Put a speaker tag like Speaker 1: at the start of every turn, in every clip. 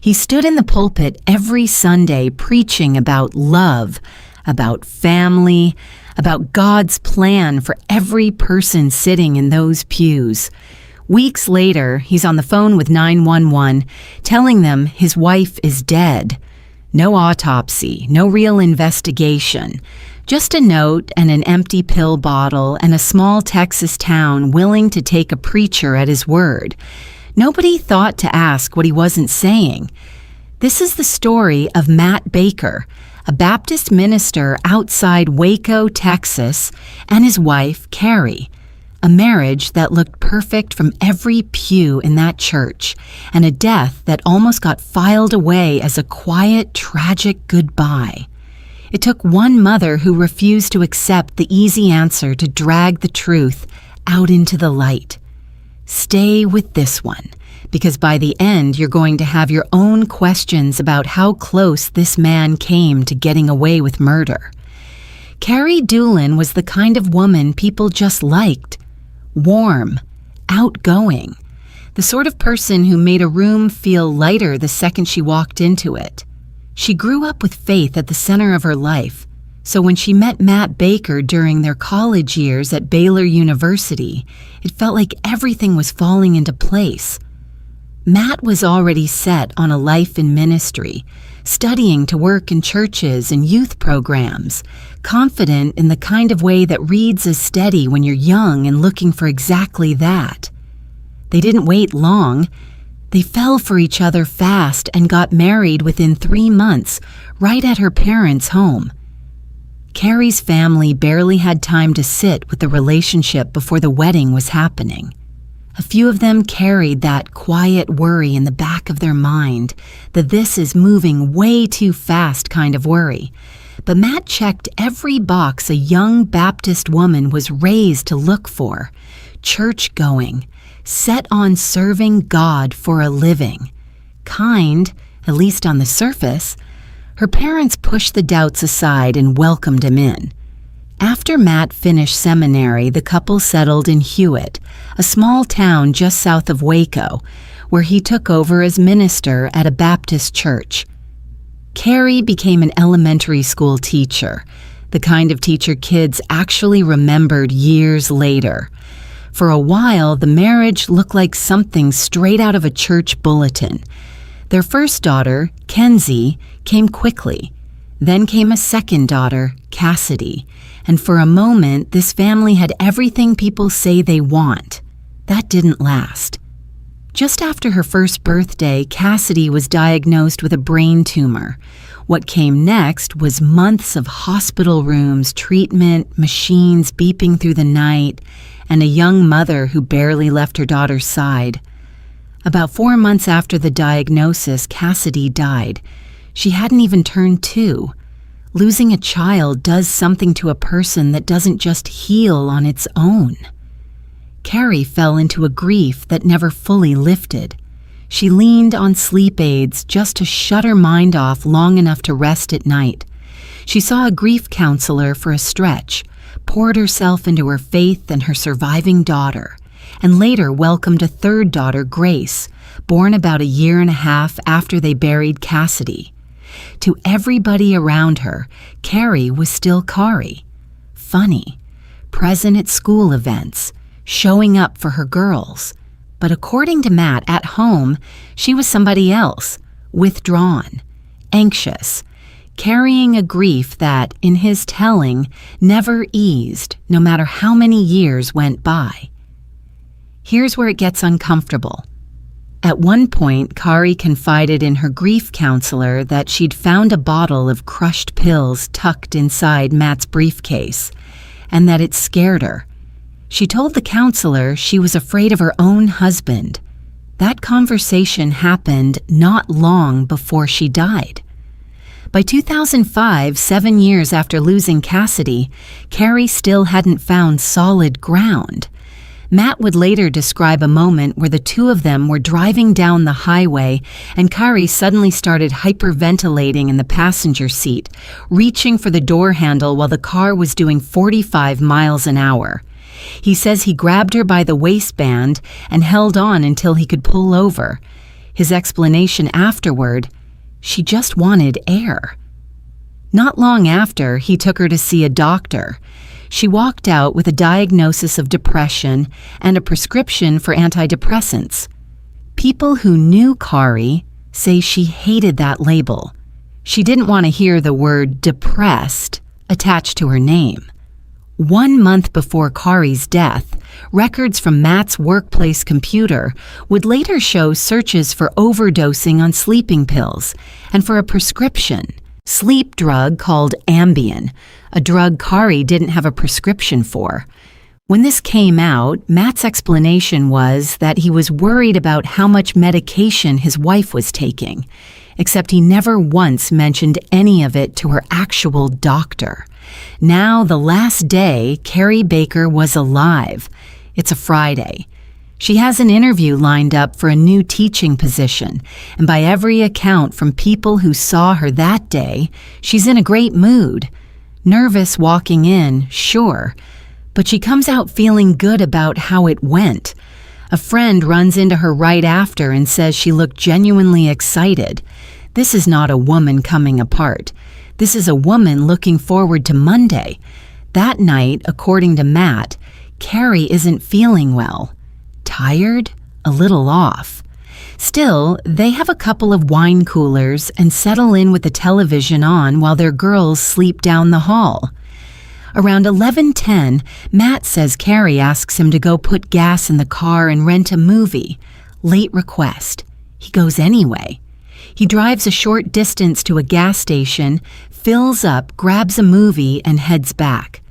Speaker 1: He stood in the pulpit every Sunday preaching about love, about family, about God's plan for every person sitting in those pews. Weeks later, he's on the phone with 911, telling them his wife is dead. No autopsy, no real investigation. Just a note and an empty pill bottle and a small Texas town willing to take a preacher at his word. Nobody thought to ask what he wasn't saying. This is the story of Matt Baker, a Baptist minister outside Waco, Texas, and his wife, Kari. A marriage that looked perfect from every pew in that church, and a death that almost got filed away as a quiet, tragic goodbye. It took one mother who refused to accept the easy answer to drag the truth out into the light. Stay with this one, because by the end you're going to have your own questions about how close this man came to getting away with murder. Kari Doolin was the kind of woman people just liked. Warm, outgoing, the sort of person who made a room feel lighter the second she walked into it. She grew up with faith at the center of her life, so when she met Matt Baker during their college years at Baylor University, it felt like everything was falling into place. Matt was already set on a life in ministry, studying to work in churches and youth programs, confident in the kind of way that reads as steady when you're young and looking for exactly that. They didn't wait long. They fell for each other fast and got married within 3 months, right at her parents' home. Kari's family barely had time to sit with the relationship before the wedding was happening. A few of them carried that quiet worry in the back of their mind, that this is moving way too fast kind of worry. But Matt checked every box a young Baptist woman was raised to look for: church-going, set on serving God for a living, kind, at least on the surface. Her parents pushed the doubts aside and welcomed him in. After Matt finished seminary, the couple settled in Hewitt, a small town just south of Waco, where he took over as minister at a Baptist church. Kari became an elementary school teacher, the kind of teacher kids actually remembered years later. For a while, the marriage looked like something straight out of a church bulletin. Their first daughter, Kenzie, came quickly. Then came a second daughter, Cassidy, and for a moment this family had everything people say they want. That didn't last. Just after her first birthday, Cassidy was diagnosed with a brain tumor. What came next was months of hospital rooms, treatment, machines beeping through the night, and a young mother who barely left her daughter's side. About 4 months after the diagnosis, Cassidy died. She hadn't even turned 2. Losing a child does something to a person that doesn't just heal on its own. Kari fell into a grief that never fully lifted. She leaned on sleep aids just to shut her mind off long enough to rest at night. She saw a grief counselor for a stretch, poured herself into her faith and her surviving daughter, and later welcomed a third daughter, Grace, born about 1.5 years after they buried Cassidy. To everybody around her, Kari was still Kari. Funny, present at school events, showing up for her girls. But according to Matt, at home, she was somebody else, withdrawn, anxious, carrying a grief that, in his telling, never eased, no matter how many years went by. Here's where it gets uncomfortable. At one point, Kari confided in her grief counselor that she'd found a bottle of crushed pills tucked inside Matt's briefcase, and that it scared her. She told the counselor she was afraid of her own husband. That conversation happened not long before she died. By 2005, 7 years after losing Cassidy, Kari still hadn't found solid ground. Matt would later describe a moment where the two of them were driving down the highway and Kari suddenly started hyperventilating in the passenger seat, reaching for the door handle while the car was doing 45 miles an hour. He says he grabbed her by the waistband and held on until he could pull over. His explanation afterward, she just wanted air. Not long after, he took her to see a doctor. She walked out with a diagnosis of depression and a prescription for antidepressants. People who knew Kari say she hated that label. She didn't want to hear the word depressed attached to her name. 1 month before Kari's death, records from Matt's workplace computer would later show searches for overdosing on sleeping pills and for a prescription sleep drug called Ambien, a drug Kari didn't have a prescription for. When this came out, Matt's explanation was that he was worried about how much medication his wife was taking, except he never once mentioned any of it to her actual doctor. Now, the last day Kari Baker was alive. It's a Friday. She has an interview lined up for a new teaching position, and by every account from people who saw her that day, she's in a great mood. Nervous walking in, sure, but she comes out feeling good about how it went. A friend runs into her right after and says she looked genuinely excited. This is not a woman coming apart. This is a woman looking forward to Monday. That night, according to Matt, Kari isn't feeling well. Tired? A little off. Still, they have a couple of wine coolers and settle in with the television on while their girls sleep down the hall. Around 11:10, Matt says Kari asks him to go put gas in the car and rent a movie. Late request. He goes anyway. He drives a short distance to a gas station, fills up, grabs a movie, and heads back.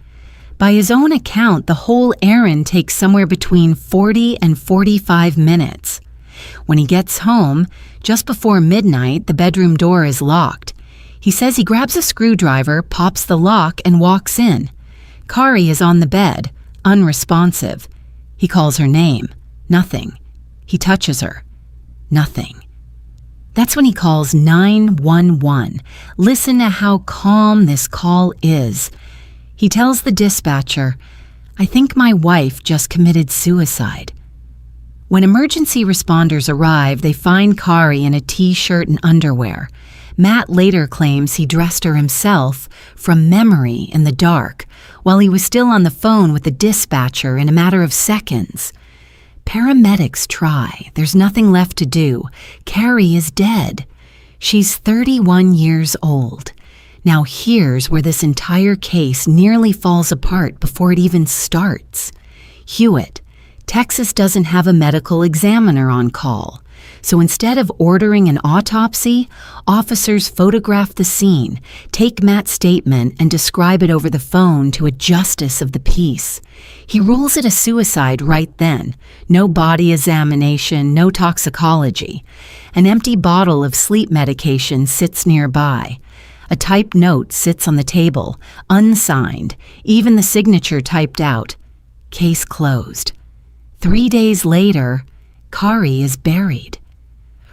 Speaker 1: By his own account, the whole errand takes somewhere between 40 and 45 minutes. When he gets home, just before midnight, the bedroom door is locked. He says he grabs a screwdriver, pops the lock, and walks in. Kari is on the bed, unresponsive. He calls her name. Nothing. He touches her. Nothing. That's when he calls 911. Listen to how calm this call is. He tells the dispatcher, "I think my wife just committed suicide." When emergency responders arrive, they find Kari in a t-shirt and underwear. Matt later claims he dressed her himself from memory in the dark, while he was still on the phone with the dispatcher in a matter of seconds. Paramedics try. There's nothing left to do. Kari is dead. She's 31 years old. Now here's where this entire case nearly falls apart before it even starts. Hewitt, Texas doesn't have a medical examiner on call. So instead of ordering an autopsy, officers photograph the scene, take Matt's statement, and describe it over the phone to a justice of the peace. He rules it a suicide right then. No body examination, no toxicology. An empty bottle of sleep medication sits nearby. A typed note sits on the table, unsigned, even the signature typed out. Case closed. 3 days later, Kari is buried.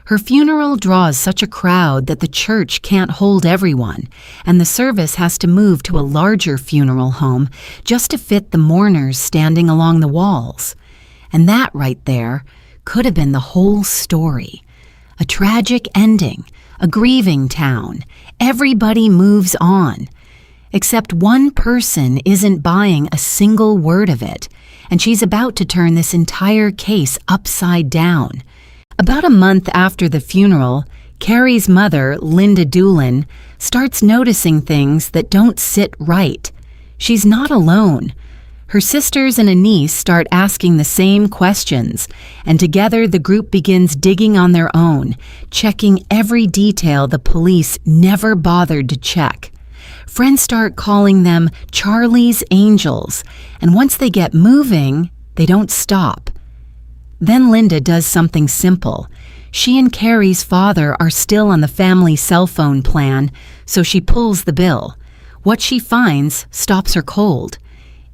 Speaker 1: Her funeral draws such a crowd that the church can't hold everyone, and the service has to move to a larger funeral home just to fit the mourners standing along the walls. And that right there could have been the whole story. A tragic ending, a grieving town. Everybody moves on. Except one person isn't buying a single word of it, and she's about to turn this entire case upside down. About a month after the funeral, Kari's mother, Linda Doolin, starts noticing things that don't sit right. She's not alone. Her sisters and a niece start asking the same questions, and together the group begins digging on their own, checking every detail the police never bothered to check. Friends start calling them Charlie's Angels, and once they get moving, they don't stop. Then Linda does something simple. She and Kari's father are still on the family cell phone plan, so she pulls the bill. What she finds stops her cold.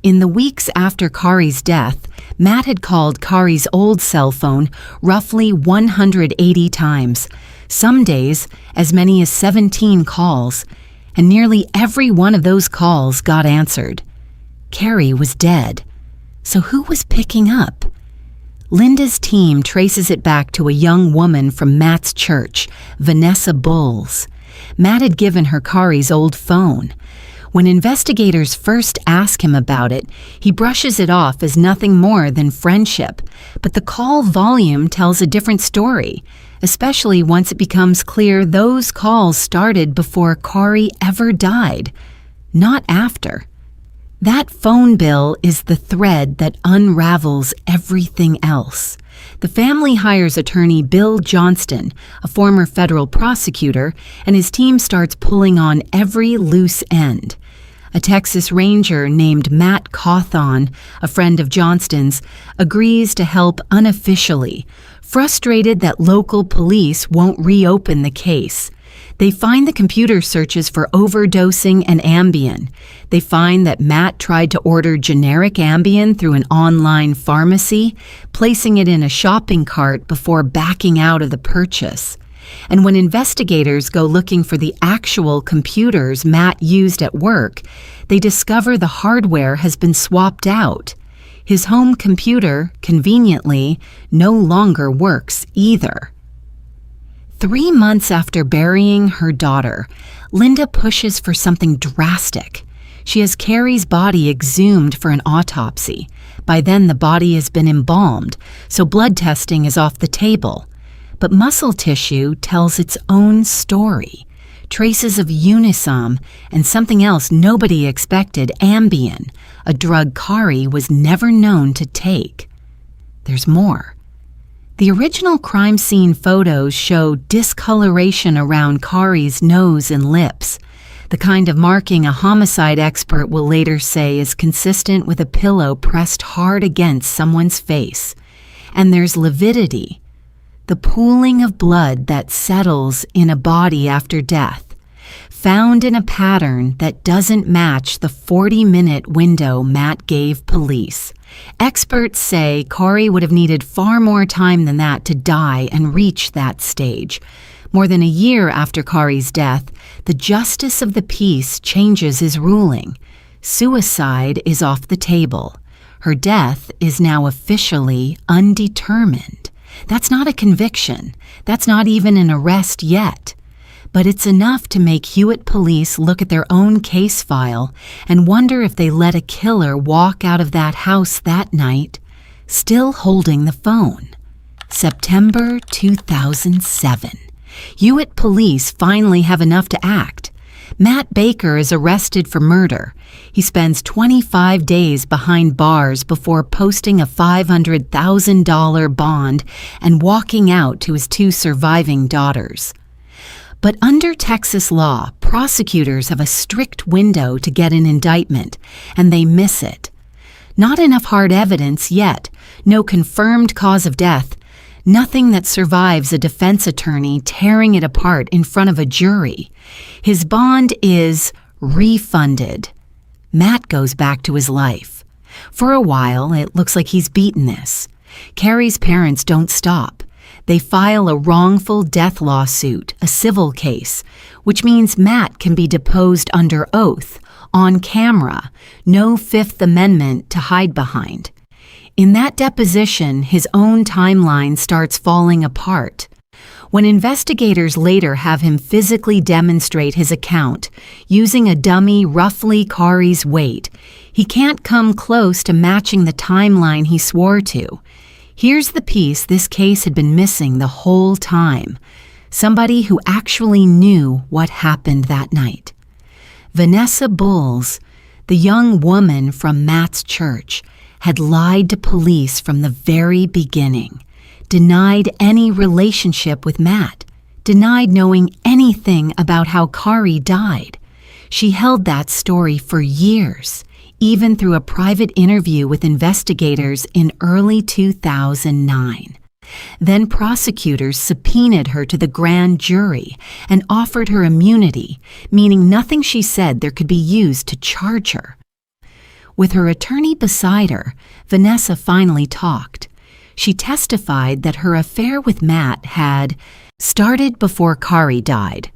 Speaker 1: In the weeks after Kari's death, Matt had called Kari's old cell phone roughly 180 times, some days as many as 17 calls, and nearly every one of those calls got answered. Kari was dead. So who was picking up? Linda's team traces it back to a young woman from Matt's church, Vanessa Bowles. Matt had given her Kari's old phone. When investigators first ask him about it, he brushes it off as nothing more than friendship. But the call volume tells a different story, especially once it becomes clear those calls started before Kari ever died, not after. That phone bill is the thread that unravels everything else. The family hires attorney Bill Johnston, a former federal prosecutor, and his team starts pulling on every loose end. A Texas Ranger named Matt Cawthon, a friend of Johnston's, agrees to help unofficially, frustrated that local police won't reopen the case. They find the computer searches for overdosing and Ambien. They find that Matt tried to order generic Ambien through an online pharmacy, placing it in a shopping cart before backing out of the purchase. And when investigators go looking for the actual computers Matt used at work, they discover the hardware has been swapped out. His home computer, conveniently, no longer works either. 3 months after burying her daughter, Linda pushes for something drastic. She has Kari's body exhumed for an autopsy. By then, the body has been embalmed, so blood testing is off the table. But muscle tissue tells its own story. Traces of Unisom and something else nobody expected, Ambien, a drug Kari was never known to take. There's more. The original crime scene photos show discoloration around Kari's nose and lips, the kind of marking a homicide expert will later say is consistent with a pillow pressed hard against someone's face. And there's lividity, the pooling of blood that settles in a body after death, found in a pattern that doesn't match the 40-minute window Matt gave police. Experts say Kari would have needed far more time than that to die and reach that stage. More than a year after Kari's death, the justice of the peace changes his ruling. Suicide is off the table. Her death is now officially undetermined. That's not a conviction. That's not even an arrest yet. But it's enough to make Hewitt police look at their own case file and wonder if they let a killer walk out of that house that night, still holding the phone. September 2007. Hewitt police finally have enough to act. Matt Baker is arrested for murder. He spends 25 days behind bars before posting a $500,000 bond and walking out to his 2 surviving daughters. But under Texas law, prosecutors have a strict window to get an indictment, and they miss it. Not enough hard evidence yet, no confirmed cause of death, nothing that survives a defense attorney tearing it apart in front of a jury. His bond is refunded. Matt goes back to his life. For a while, it looks like he's beaten this. Kari's parents don't stop. They file a wrongful death lawsuit, a civil case, which means Matt can be deposed under oath, on camera, no Fifth Amendment to hide behind. In that deposition, his own timeline starts falling apart. When investigators later have him physically demonstrate his account, using a dummy roughly Kari's weight, he can't come close to matching the timeline he swore to. Here's the piece this case had been missing the whole time. Somebody who actually knew what happened that night. Vanessa Bowles, the young woman from Matt's church, had lied to police from the very beginning, denied any relationship with Matt, denied knowing anything about how Kari died. She held that story for years, even through a private interview with investigators in early 2009. Then prosecutors subpoenaed her to the grand jury and offered her immunity, meaning nothing she said there could be used to charge her. With her attorney beside her, Vanessa finally talked. She testified that her affair with Matt had started before Kari died,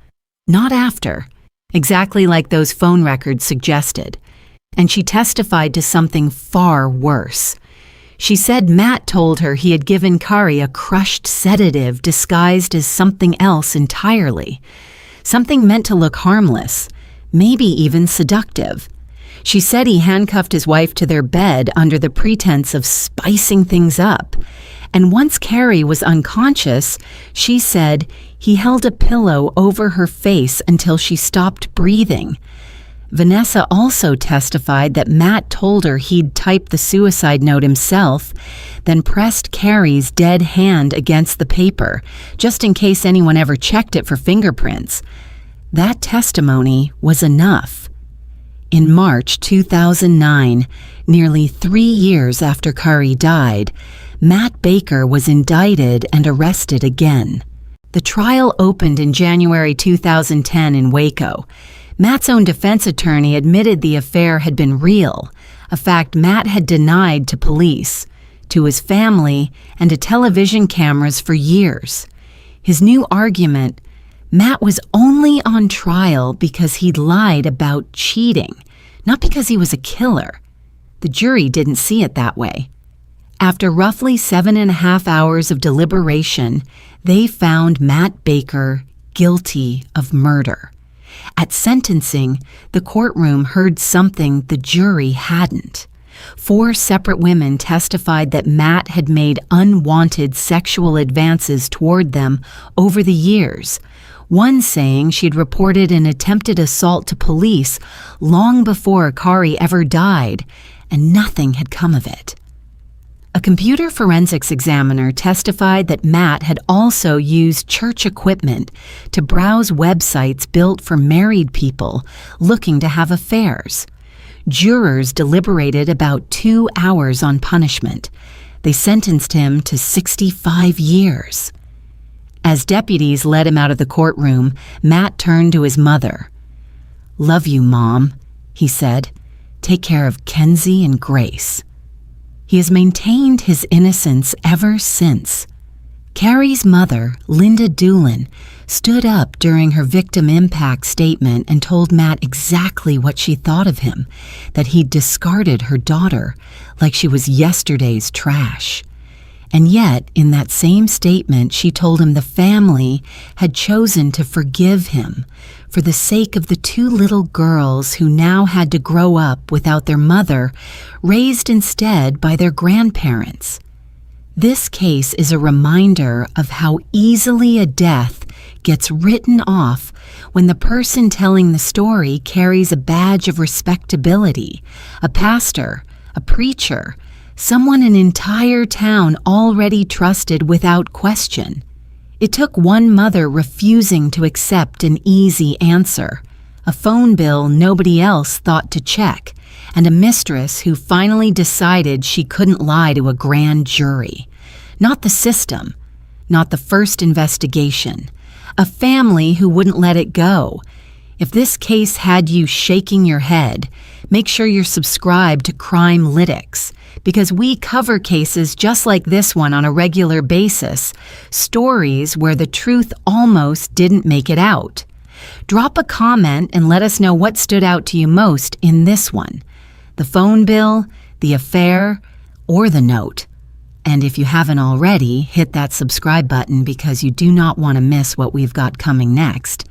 Speaker 1: not after, exactly like those phone records suggested. And she testified to something far worse. She said Matt told her he had given Kari a crushed sedative disguised as something else entirely, something meant to look harmless, maybe even seductive. She said he handcuffed his wife to their bed under the pretense of spicing things up. And once Kari was unconscious, she said he held a pillow over her face until she stopped breathing. Vanessa also testified that Matt told her he'd typed the suicide note himself, then pressed Kari's dead hand against the paper, just in case anyone ever checked it for fingerprints. That testimony was enough. In March 2009, nearly 3 years after Kari died, Matt Baker was indicted and arrested again. The trial opened in January 2010 in Waco. Matt's own defense attorney admitted the affair had been real, a fact Matt had denied to police, to his family, and to television cameras for years. His new argument: Matt was only on trial because he'd lied about cheating, not because he was a killer. The jury didn't see it that way. After roughly 7.5 hours of deliberation, they found Matt Baker guilty of murder. At sentencing, the courtroom heard something the jury hadn't. 4 separate women testified that Matt had made unwanted sexual advances toward them over the years, one saying she'd reported an attempted assault to police long before Kari ever died, and nothing had come of it. A computer forensics examiner testified that Matt had also used church equipment to browse websites built for married people looking to have affairs. Jurors deliberated about 2 hours on punishment. They sentenced him to 65 years. As deputies led him out of the courtroom, Matt turned to his mother. "Love you, Mom," he said. "Take care of Kenzie and Grace." He has maintained his innocence ever since. Kari's mother, Linda Doolin, stood up during her victim impact statement and told Matt exactly what she thought of him, that he'd discarded her daughter like she was yesterday's trash. And yet, in that same statement, she told him the family had chosen to forgive him for the sake of the 2 little girls who now had to grow up without their mother, raised instead by their grandparents. This case is a reminder of how easily a death gets written off when the person telling the story carries a badge of respectability, a pastor, a preacher, someone an entire town already trusted without question. It took one mother refusing to accept an easy answer, a phone bill nobody else thought to check, and a mistress who finally decided she couldn't lie to a grand jury. Not the system, not the first investigation. A family who wouldn't let it go. If this case had you shaking your head, make sure you're subscribed to Crime Lytics, because we cover cases just like this one on a regular basis, stories where the truth almost didn't make it out. Drop a comment and let us know what stood out to you most in this one: the phone bill, the affair, or the note. And if you haven't already, hit that subscribe button because you do not want to miss what we've got coming next.